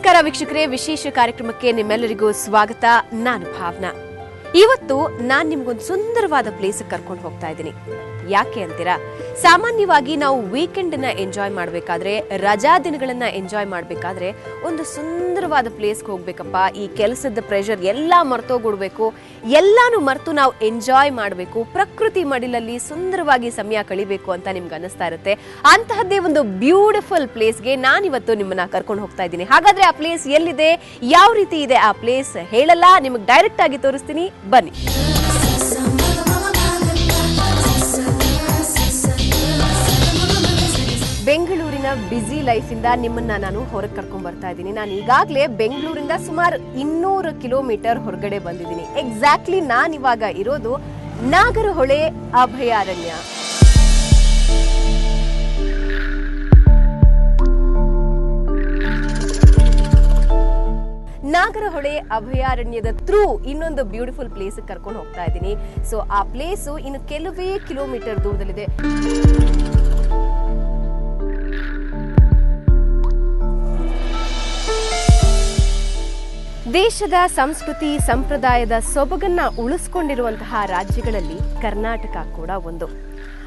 ನಮಸ್ಕಾರ ವೀಕ್ಷಕರೇ, ವಿಶೇಷ ಕಾರ್ಯಕ್ರಮಕ್ಕೆ ನಿಮ್ಮೆಲ್ಲರಿಗೂ ಸ್ವಾಗತ. ನಾನು ಭಾವನಾ. ಇವತ್ತು ನಾನು ನಿಮ್ಗೊಂದು ಸುಂದರವಾದ ಪ್ಲೇಸ್ ಕರ್ಕೊಂಡು ಹೋಗ್ತಾ ಇದ್ದೀನಿ. ಯಾಕೆ ಅಂತೀರಾ? ಸಾಮಾನ್ಯವಾಗಿ ನಾವು ವೀಕೆಂಡ್ ನ ಎಂಜಾಯ್ ಮಾಡಬೇಕಾದ್ರೆ, ರಜಾ ದಿನಗಳನ್ನ ಎಂಜಾಯ್ ಮಾಡಬೇಕಾದ್ರೆ ಒಂದು ಸುಂದರವಾದ ಪ್ಲೇಸ್ಗೆ ಹೋಗ್ಬೇಕಪ್ಪ. ಈ ಕೆಲಸದ ಪ್ರೆಷರ್ ಎಲ್ಲ ಮರ್ತೋಗ್ಬಿಡ್ಬೇಕು, ಎಲ್ಲಾನು ಮರೆತು ನಾವು ಎಂಜಾಯ್ ಮಾಡಬೇಕು, ಪ್ರಕೃತಿ ಮಡಿಲಲ್ಲಿ ಸುಂದರವಾಗಿ ಸಮಯ ಕಳಿಬೇಕು ಅಂತ ನಿಮ್ಗೆ ಅನಿಸ್ತಾ ಇರುತ್ತೆ. ಅಂತಹದ್ದೇ ಒಂದು ಬ್ಯೂಟಿಫುಲ್ ಪ್ಲೇಸ್ಗೆ ನಾನಿವತ್ತು ನಿಮ್ಮನ್ನ ಕರ್ಕೊಂಡು ಹೋಗ್ತಾ ಇದ್ದೀನಿ. ಹಾಗಾದ್ರೆ ಆ ಪ್ಲೇಸ್ ಎಲ್ಲಿದೆ, ಯಾವ ರೀತಿ ಇದೆ ಆ ಪ್ಲೇಸ್ ಹೇಳಲ್ಲ, ನಿಮಗೆ ಡೈರೆಕ್ಟ್ ಆಗಿ ತೋರಿಸ್ತೀನಿ, ಬನ್ನಿ. ಬೆಂಗಳೂರಿನ ಬ್ಯುಸಿ ಲೈಫ್ ಇಂದ ನಿಮ್ಮನ್ನ ನಾನು ಹೊರಗೆ ಕರ್ಕೊಂಡ್ ಬರ್ತಾ ಇದ್ದೀನಿ. ನಾನು ಈಗಾಗಲೇ ಬೆಂಗಳೂರಿಂದ ಸುಮಾರು 200 ಕಿಲೋಮೀಟರ್ ಹೊರಗಡೆ ಬಂದಿದ್ದೀನಿ. ಎಕ್ಸಾಕ್ಟ್ಲಿ ನಾನು ಇವಾಗ ಇರೋದು ನಾಗರಹೊಳೆ ಅಭಯಾರಣ್ಯ. ನಾಗರಹೊಳೆ ಅಭಯಾರಣ್ಯದ ಥ್ರೂ ಇನ್ನೊಂದು ಬ್ಯೂಟಿಫುಲ್ ಪ್ಲೇಸ್ ಕರ್ಕೊಂಡು ಹೋಗ್ತಾ ಇದ್ದೀನಿ. ಸೊ ಆ ಪ್ಲೇಸು ಇನ್ನು ಕೆಲವೇ ಕಿಲೋಮೀಟರ್ ದೂರದಲ್ಲಿದೆ. ದೇಶದ ಸಂಸ್ಕೃತಿ ಸಂಪ್ರದಾಯದ ಸೊಬಗನ್ನ ಉಳಿಸ್ಕೊಂಡಿರುವಂತಹ ರಾಜ್ಯಗಳಲ್ಲಿ ಕರ್ನಾಟಕ ಕೂಡ ಒಂದು.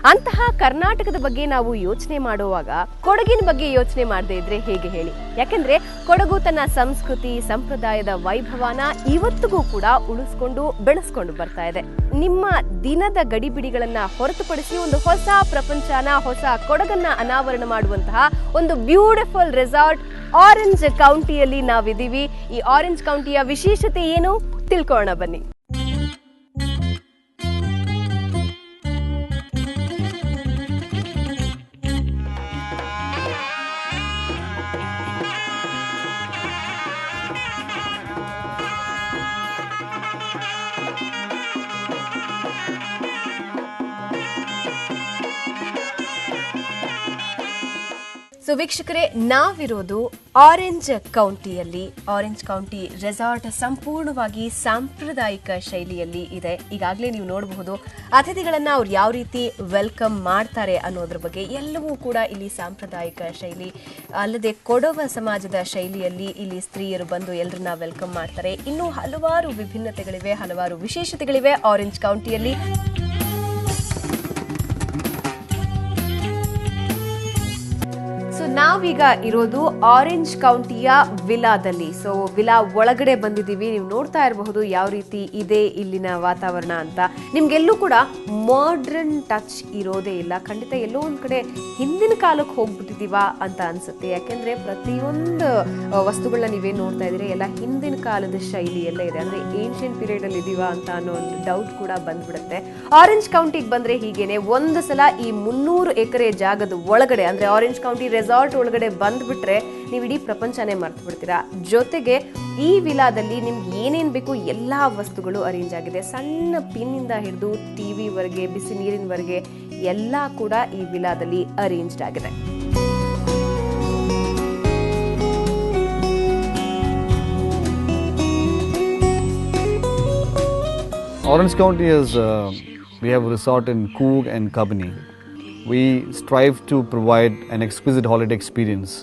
ಅಂತಹ ಕರ್ನಾಟಕದ ಬಗ್ಗೆ ನಾವು ಯೋಚನೆ ಮಾಡುವಾಗ ಕೊಡಗಿನ ಬಗ್ಗೆ ಯೋಚನೆ ಮಾಡದೇ ಇದ್ರೆ ಹೇಗೆ ಹೇಳಿ? ಯಾಕೆಂದ್ರೆ ಕೊಡಗು ತನ್ನ ಸಂಸ್ಕೃತಿ ಸಂಪ್ರದಾಯದ ವೈಭವನ ಇವತ್ತಿಗೂ ಕೂಡ ಉಳಿಸ್ಕೊಂಡು ಬೆಳೆಸ್ಕೊಂಡು ಬರ್ತಾ ಇದೆ. ನಿಮ್ಮ ದಿನದ ಗಡಿಬಿಡಿಗಳನ್ನ ಹೊರತುಪಡಿಸಿ ಒಂದು ಹೊಸ ಪ್ರಪಂಚನ, ಹೊಸ ಕೊಡಗನ್ನ ಅನಾವರಣ ಮಾಡುವಂತಹ ಒಂದು ಬ್ಯೂಟಿಫುಲ್ ರೆಸಾರ್ಟ್ ಆರೆಂಜ್ ಕೌಂಟಿಯಲ್ಲಿ ನಾವಿದ್ದೀವಿ. ಈ ಆರೆಂಜ್ ಕೌಂಟಿಯ ವಿಶೇಷತೆ ಏನು ತಿಳ್ಕೊಳ್ಳೋಣ ಬನ್ನಿ. ಸೊ ವೀಕ್ಷಕರೇ, ನಾವಿರೋದು ಆರೆಂಜ್ ಕೌಂಟಿಯಲ್ಲಿ. ಆರೆಂಜ್ ಕೌಂಟಿ ರೆಸಾರ್ಟ್ ಸಂಪೂರ್ಣವಾಗಿ ಸಾಂಪ್ರದಾಯಿಕ ಶೈಲಿಯಲ್ಲಿ ಇದೆ. ಈಗಾಗಲೇ ನೀವು ನೋಡಬಹುದು ಅತಿಥಿಗಳನ್ನ ಅವ್ರು ಯಾವ ರೀತಿ ವೆಲ್ಕಮ್ ಮಾಡ್ತಾರೆ ಅನ್ನೋದ್ರ ಬಗ್ಗೆ ಎಲ್ಲವೂ ಕೂಡ ಇಲ್ಲಿ ಸಾಂಪ್ರದಾಯಿಕ ಶೈಲಿ. ಅಲ್ಲದೆ ಕೊಡವ ಸಮಾಜದ ಶೈಲಿಯಲ್ಲಿ ಇಲ್ಲಿ ಸ್ತ್ರೀಯರು ಬಂದು ಎಲ್ಲರನ್ನ ವೆಲ್ಕಮ್ ಮಾಡ್ತಾರೆ. ಇನ್ನೂ ಹಲವಾರು ವಿಭಿನ್ನತೆಗಳಿವೆ, ಹಲವಾರು ವಿಶೇಷತೆಗಳಿವೆ ಆರೆಂಜ್ ಕೌಂಟಿಯಲ್ಲಿ. ನಾವೀಗ ಇರೋದು ಆರೆಂಜ್ ಕೌಂಟಿಯ ವಿಲಾದಲ್ಲಿ. ಸೊ ವಿಲಾ ಒಳಗಡೆ ಬಂದಿದ್ದೀವಿ. ನೀವು ನೋಡ್ತಾ ಇರಬಹುದು ಯಾವ ರೀತಿ ಇದೆ ಇಲ್ಲಿನ ವಾತಾವರಣ ಅಂತ. ನಿಮ್ಗೆಲ್ಲೂ ಕೂಡ ಮಾಡರ್ನ್ ಟಚ್ ಇರೋದೇ ಇಲ್ಲ. ಖಂಡಿತ ಎಲ್ಲೋ ಒಂದ್ ಕಡೆ ಹಿಂದಿನ ಕಾಲಕ್ಕೆ ಹೋಗ್ಬಿಟ್ಟಿದೀವ ಅಂತ ಅನ್ಸುತ್ತೆ. ಯಾಕೆಂದ್ರೆ ಪ್ರತಿಯೊಂದು ವಸ್ತುಗಳನ್ನ ನೀವೇನ್ ನೋಡ್ತಾ ಇದ್ದೀರಿ ಎಲ್ಲ ಹಿಂದಿನ ಕಾಲದ ಶೈಲಿ ಎಲ್ಲ ಇದೆ. ಅಂದ್ರೆ ಏನ್ಷಿಯಂಟ್ ಪೀರಿಯಡ್ ಅಲ್ಲಿ ಇದೀವ ಅಂತ ಅನ್ನೋ ಒಂದು ಡೌಟ್ ಕೂಡ ಬಂದ್ಬಿಡುತ್ತೆ. ಆರೆಂಜ್ ಕೌಂಟಿಗೆ ಬಂದ್ರೆ ಹೀಗೇನೆ ಒಂದು ಸಲ ಈ 300 ಎಕರೆ ಜಾಗದ ಒಳಗಡೆ, ಅಂದ್ರೆ ಆರೆಂಜ್ ಕೌಂಟಿ ರೆಸಾರ್ಟ್ ಒಳಗಡೆ ಬಂದ್ಬಿಟ್ರೆ ನೀವು ಇಡೀ ಪ್ರಪಂಚನೇ ಮರ್ತು ಬಿಡ್ತೀರಾ. ಜೊತೆಗೆ ಈ ವಿಲಾದಲ್ಲಿ ನಿಮ್ಗೆ ಏನೇನ್ ಬೇಕು ಎಲ್ಲಾ ವಸ್ತುಗಳು ಅರೇಂಜ್ ಆಗಿದೆ. ಸಣ್ಣ ಪಿನ್ ಇಂದ ಹಿಡಿದು ಟಿವಿ ವರೆಗೆ, ಬಿಸಿ ನೀರಿನವರೆಗೆ ಎಲ್ಲಾ ಕೂಡ ಈ ವಿಲಾದಲ್ಲಿ ಅರೇಂಜ್ಡ್ ಆಗಿದೆ. Orange County is, we have a resort in Coog and Kabini. We strive to provide an exquisite holiday experience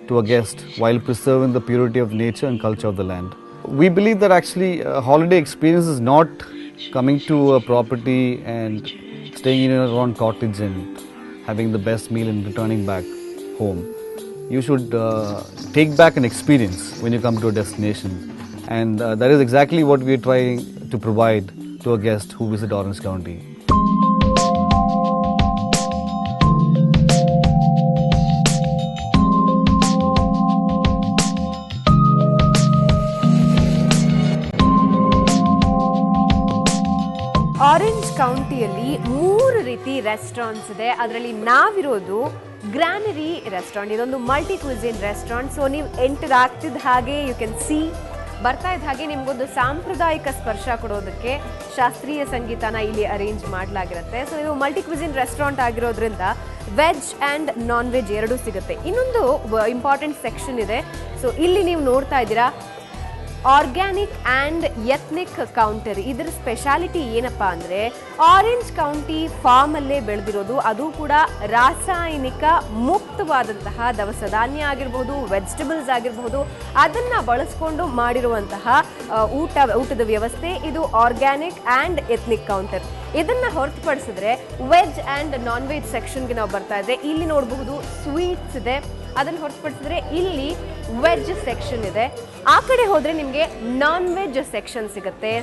to a guest while preserving the purity of nature and culture of the land. We believe that actually a holiday experience is not coming to a property and staying in a one cottage and having the best meal and returning back home. You should take back an experience when you come to a destination, and that is exactly what we are trying to provide to a guest who visit Orange County. Orange ಕೌಂಟಿಯಲ್ಲಿ 3 ರೀತಿ restaurants ಇದೆ. ಅದರಲ್ಲಿ ನಾವಿರೋದು Granary restaurant. ಇದೊಂದು multi cuisine restaurant. So ನೀವು enter ಆಗ್ತಿದ್ದ ಹಾಗೆ you can see, ಬರ್ತಾ ಇದ್ದ ಹಾಗೆ ನಿಮ್ಗೊಂದು ಸಾಂಪ್ರದಾಯಿಕ ಸ್ಪರ್ಶ ಕೊಡೋದಕ್ಕೆ ಶಾಸ್ತ್ರೀಯ ಸಂಗೀತನ ಇಲ್ಲಿ ಅರೇಂಜ್ ಮಾಡಲಾಗಿರುತ್ತೆ. ಸೊ ಇದು ಮಲ್ಟಿ ಕ್ವಿಸಿನ್ ರೆಸ್ಟೋರೆಂಟ್ ಆಗಿರೋದ್ರಿಂದ ವೆಜ್ ಆ್ಯಂಡ್ ನಾನ್ ವೆಜ್ ಎರಡೂ ಸಿಗುತ್ತೆ. ಇನ್ನೊಂದು ಇಂಪಾರ್ಟೆಂಟ್ ಸೆಕ್ಷನ್ ಇದೆ. ಸೊ ಇಲ್ಲಿ ನೀವು ನೋಡ್ತಾ ಇದ್ದೀರಾ ಆರ್ಗ್ಯಾನಿಕ್ ಆ್ಯಂಡ್ ಎಥ್ನಿಕ್ ಕೌಂಟರ್. ಇದರ ಸ್ಪೆಷಾಲಿಟಿ ಏನಪ್ಪಾ ಅಂದರೆ ಆರೆಂಜ್ ಕೌಂಟಿ ಫಾರ್ಮಲ್ಲೇ ಬೆಳೆದಿರೋದು, ಅದು ಕೂಡ ರಾಸಾಯನಿಕ ಮುಕ್ತ ಸಮೃದ್ಧವಾದಂತಹ ದವಸ ಧಾನ್ಯ ಆಗಿರಬಹುದು, ವೆಜಿಟೇಬಲ್ಸ್ ಆಗಿರಬಹುದು, ಅದನ್ನ ಬಳಸ್ಕೊಂಡು ಮಾಡಿರುವಂತಹ ಊಟದ ವ್ಯವಸ್ಥೆ. ಇದು ಆರ್ಗ್ಯಾನಿಕ್ ಆ್ಯಂಡ್ ಎಥ್ನಿಕ್ ಕೌಂಟರ್. ಇದನ್ನ ಹೊರತುಪಡಿಸಿದ್ರೆ ವೆಜ್ ಆ್ಯಂಡ್ ನಾನ್ ವೆಜ್ ಸೆಕ್ಷನ್ಗೆ ನಾವು ಬರ್ತಾ ಇದ್ರೆ ಇಲ್ಲಿ ನೋಡಬಹುದು ಸ್ವೀಟ್ಸ್ ಇದೆ. ಅದನ್ನು ಹೊರತುಪಡಿಸಿದ್ರೆ ಇಲ್ಲಿ ವೆಜ್ ಸೆಕ್ಷನ್ ಇದೆ. ಆ ಕಡೆ ಹೋದ್ರೆ ನಿಮಗೆ ನಾನ್ ವೆಜ್ ಸೆಕ್ಷನ್ ಸಿಗುತ್ತೆ.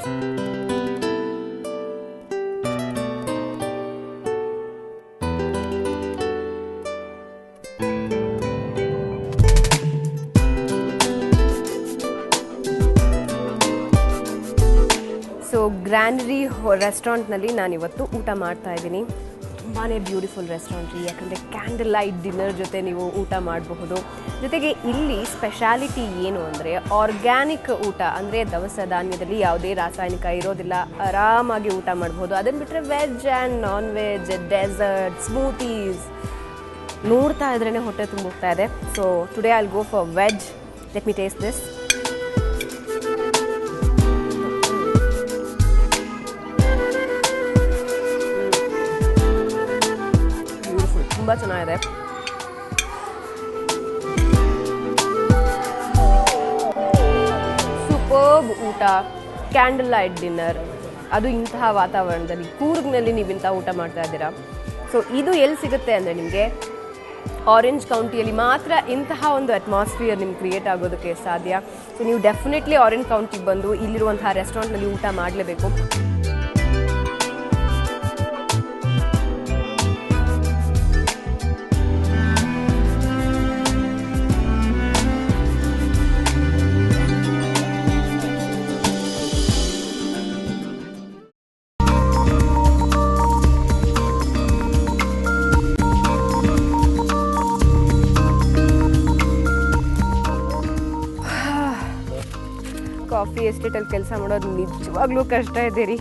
ಸೊ ಗ್ರ್ಯಾನರಿ ರೆಸ್ಟೋರೆಂಟ್ನಲ್ಲಿ ನಾನಿವತ್ತು ಊಟ ಮಾಡ್ತಾ ಇದ್ದೀನಿ. ತುಂಬಾ ಬ್ಯೂಟಿಫುಲ್ ರೆಸ್ಟೋರೆಂಟ್ ರೀ, ಯಾಕಂದರೆ ಕ್ಯಾಂಡಲ್ ಲೈಟ್ ಡಿನ್ನರ್ ಜೊತೆ ನೀವು ಊಟ ಮಾಡಬಹುದು. ಜೊತೆಗೆ ಇಲ್ಲಿ ಸ್ಪೆಷಾಲಿಟಿ ಏನು ಅಂದರೆ ಆರ್ಗ್ಯಾನಿಕ್ ಊಟ, ಅಂದರೆ ದವಸ ಧಾನ್ಯದಲ್ಲಿ ಯಾವುದೇ ರಾಸಾಯನಿಕ ಇರೋದಿಲ್ಲ, ಆರಾಮಾಗಿ ಊಟ ಮಾಡಬಹುದು. ಅದನ್ನು ಬಿಟ್ಟರೆ veg and non veg, dessert, smoothies ನೋಡ್ತಾ ಇದ್ರೇ ಹೊಟ್ಟೆ ತುಂಬ ಹೋಗ್ತಾ ಇದೆ. So today I will go for veg. Let me taste this. ತುಂಬ ಚೆನ್ನಾಗಿದೆ. ಸೂಪರ್ಬ್ ಊಟ, ಕ್ಯಾಂಡಲ್ ಲೈಟ್ ಡಿನ್ನರ್, ಅದು ಇಂತಹ ವಾತಾವರಣದಲ್ಲಿ ಕೂರ್ಗ್ನಲ್ಲಿ ನೀವು ಇಂಥ ಊಟ ಮಾಡ್ತಾ ಇದ್ದೀರಾ. ಸೊ ಇದು ಎಲ್ಲಿ ಸಿಗುತ್ತೆ ಅಂದರೆ ನಿಮಗೆ ಆರೆಂಜ್ ಕೌಂಟಿಯಲ್ಲಿ ಮಾತ್ರ ಇಂತಹ ಒಂದು ಅಟ್ಮಾಸ್ಫಿಯರ್ ನಿಮ್ಗೆ ಕ್ರಿಯೇಟ್ ಆಗೋದಕ್ಕೆ ಸಾಧ್ಯ. ಸೊ ನೀವು ಡೆಫಿನೆಟ್ಲಿ ಆರೆಂಜ್ ಕೌಂಟಿಗೆ ಬಂದು ಇಲ್ಲಿರುವಂತಹ ರೆಸ್ಟೋರೆಂಟ್ನಲ್ಲಿ ಊಟ ಮಾಡಲೇಬೇಕು. ಕಾಫಿ ಎಸ್ಟೇಟಲ್ಲಿ ಕೆಲಸ ಮಾಡೋದು ನಿಜವಾಗ್ಲೂ ಕಷ್ಟ ಇದೆ ರೀ.